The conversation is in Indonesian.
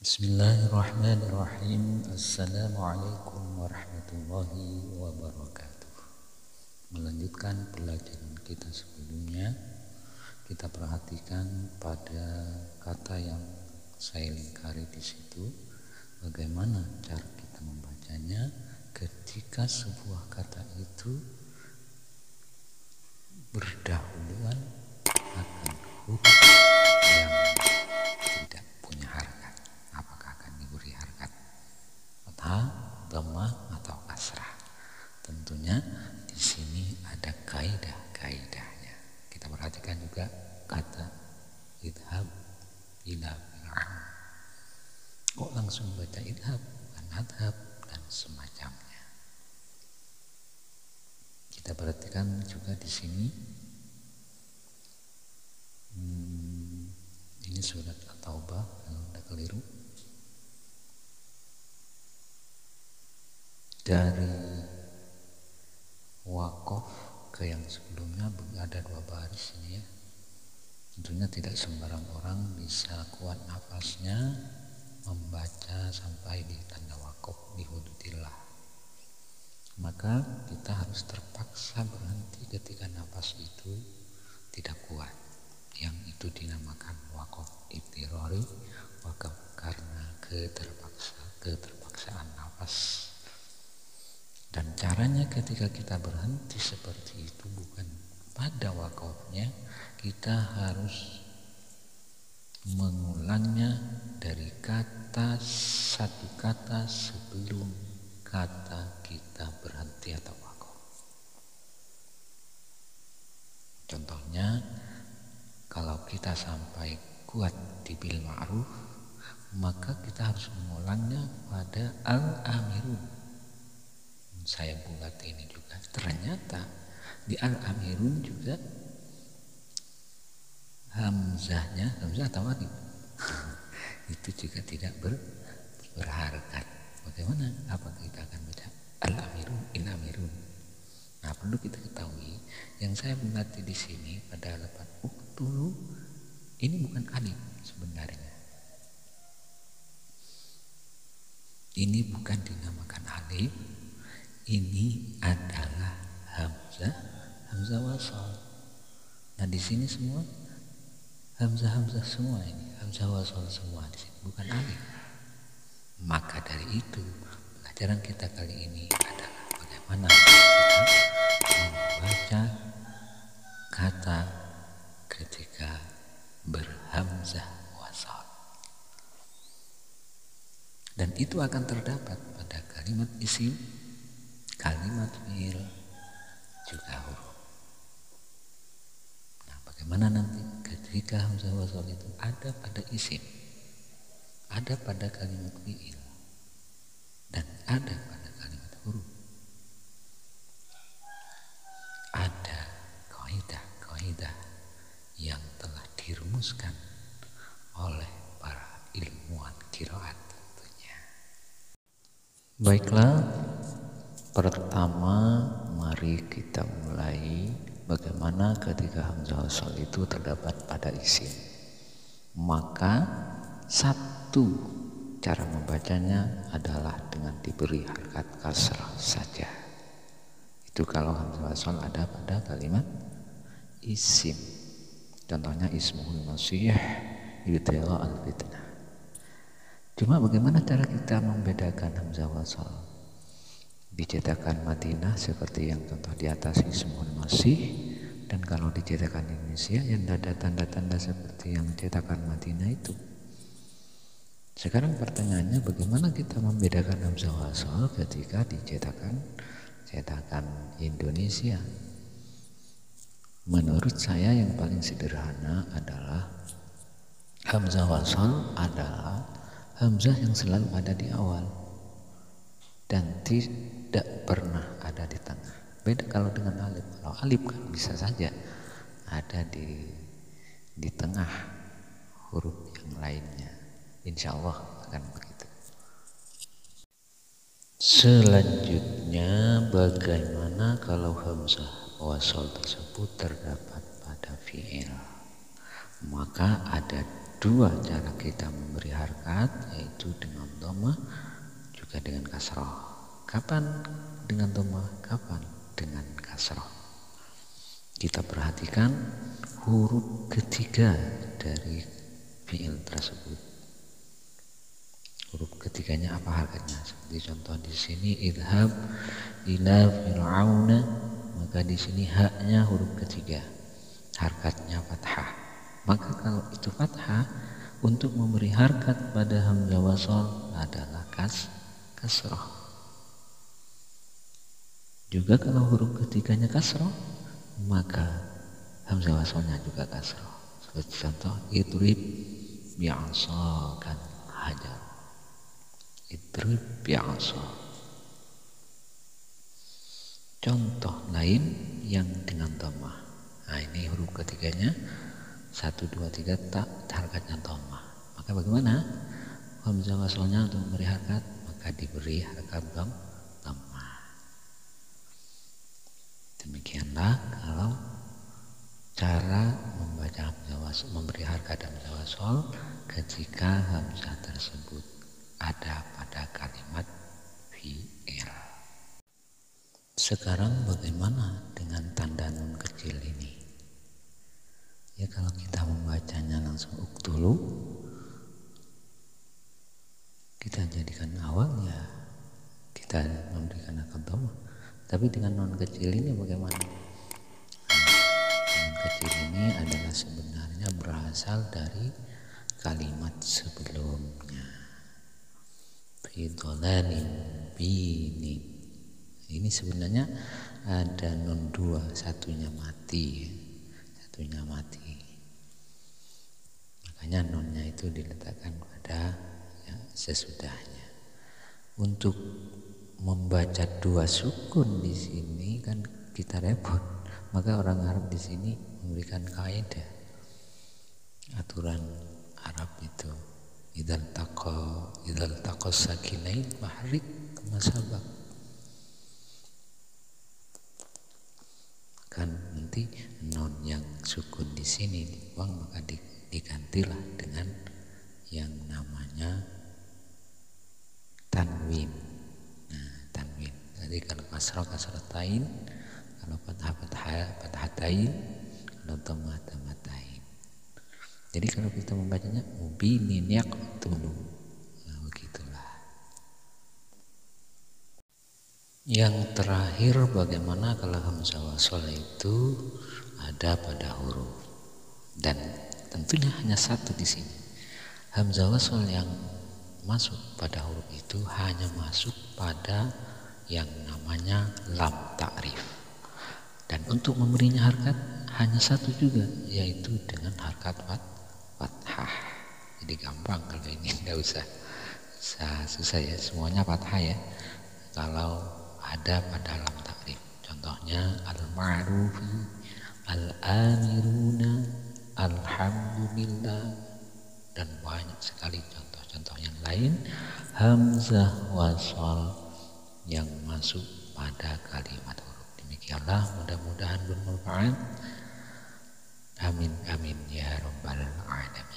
Bismillahirrahmanirrahim. Assalamualaikum warahmatullahi wabarakatuh. Melanjutkan pelajaran kita sebelumnya, kita perhatikan pada kata yang saya lingkari di situ, bagaimana cara kita membacanya ketika sebuah kata itu berdahuluan akan huruf yang tidak punya harkat. Apakah akan diberi harkat fathah, dhammah atau kasrah? Tentunya di sini ada kaidah-kaidahnya. Kita perhatikan juga kata idhab ila fir'aun. Kok langsung baca idhab, bukan adhab dan semacamnya. Kita perhatikan juga di sini. Ini surat At-Taubah, kalau tidak keliru. Dari wakof ke yang sebelumnya ada 2 baris ini ya. Tentunya tidak sembarang orang bisa kuat nafasnya membaca sampai di tanda wakof di hududillah. Maka kita harus terpaksa berhenti ketika nafas itu tidak kuat. Yang itu dinamakan wakof idtirari, wakaf karena keterpaksaan nafas. Dan caranya ketika kita berhenti seperti itu bukan pada wakofnya, kita harus mengulangnya dari satu kata sebelum kata kita berhenti atau wakof. Contohnya, kalau kita sampai kuat di bil ma'ruf, maka kita harus mengulangnya pada al-amirun. Saya buat ini juga, ternyata di al-amirun juga hamzah atau alif itu juga tidak berharkat. Bagaimana? Apa kita akan baca al-amirun, in-amirun? Nah, perlu kita ketahui yang saya berarti di sini pada lafaz uktulu ini bukan alif sebenarnya. Ini bukan dinamakan alif. Ini adalah hamzah wasal. Nah, di sini semua hamzah semua ini, hamzah wasal semua di sini, bukan alif. Maka dari itu, pelajaran kita kali ini adalah bagaimana kita membaca kata ketika berhamzah wasal. Dan itu akan terdapat pada kalimat isim, kalimat fi'il, juga huruf. Nah, bagaimana nanti ketika hamzah wasal itu ada pada isim, ada pada kalimat fi'il, dan ada pada kalimat huruf. Ada kaidah yang telah dirumuskan oleh para ilmuwan qiraat tentunya. Baiklah, pertama mari kita mulai bagaimana ketika hamzah wasal itu terdapat pada isim. Maka satu cara membacanya adalah dengan diberi harkat kasrah saja. Itu kalau hamzah wasal ada pada kalimat isim. Contohnya ismuhul masih yudhila al-fitnah. Cuma bagaimana cara kita membedakan hamzah wasal? Dicetakan Madinah seperti yang contoh di atas ismuhul masih, dan kalau dicetakan Indonesia yang ada tanda-tanda seperti yang cetakan Madinah itu. Sekarang pertanyaannya, bagaimana kita membedakan hamzah wasal ketika dicetakan Indonesia? Menurut saya yang paling sederhana adalah hamzah wasal adalah hamzah yang selalu ada di awal dan tidak pernah ada di tengah. Beda kalau dengan alif. Kalau alif kan bisa saja ada di tengah huruf yang lainnya. Insya Allah akan begitu. Selanjutnya, bagaimana kalau hamzah wasal tersebut terdapat pada fi'il? Maka ada dua cara kita memberi harkat, yaitu dengan dhamma juga dengan kasrah. Kapan dengan dhamma, kapan dengan kasrah? Kita perhatikan huruf ketiga dari fiil tersebut. Huruf ketiganya apa harkatnya? Seperti contoh di sini idhab ila fir'auna, maka di sini haknya huruf ketiga, harkatnya fathah. Maka kalau itu fathah, untuk memberi harkat pada hamzah wasol adalah kasrah. Juga kalau huruf ketiganya kasrah, maka hamzah wasolnya juga kasrah. Seperti contoh idrib bi'asakan hajar, idrib bi'asa. Contoh lain yang dengan dhamma. Nah, ini huruf ketiganya 1, 2, 3 tak harkatnya dhamma. Maka bagaimana? Hamzah wasolnya untuk memberi harkat, maka diberi harkat dhamma. Demikianlah kalau cara membaca hamzah wasol, memberi harkat hamzah wasol ketika hamzah tersebut ada pada kalimat fi'il. Sekarang bagaimana dengan tanda nun kecil ini? Ya, kalau kita membacanya langsung uktulu, kita jadikan awal, ya kita memberikan harkat dhamma. Tapi dengan nun kecil ini bagaimana? Nun kecil ini adalah sebenarnya berasal dari kalimat sebelumnya. Fidolalin binin. Ini sebenarnya ada nun dua, satunya mati. Makanya nunnya itu diletakkan pada sesudahnya. Untuk membaca dua sukun di sini kan kita repot. Maka orang Arab di sini memberikan kaidah, aturan Arab itu idzal taqa sakinain mahrik masabak. Kan nanti non yang sukun di sini dibuang, maka digantilah dengan yang namanya tanwin. Nah, tanwin. Jadi kalau kasratain, kalau fathatain, kalau dhammatain. Jadi kalau kita membacanya mubinin yaqtulu. Nah, begitulah. Yang terakhir, bagaimana kalau hamzah wasol itu ada pada huruf, dan tentunya hanya satu di sini. Hamzah wasol yang masuk pada huruf itu hanya masuk pada yang namanya lam ta'rif. Dan untuk memberinya harkat hanya satu juga, yaitu dengan harkat fathah. Jadi gampang kalau ini, nggak usah susah ya, semuanya fathah ya. Kalau ada pada lam ta'rif, contohnya al-ma'rufi, al-amiruna, alhamdulillah, dan banyak sekali contoh-contoh yang lain hamzah wasol yang masuk pada kalimat huruf. Demikianlah, mudah-mudahan bermanfaat. Amin amin ya rabbal alamin.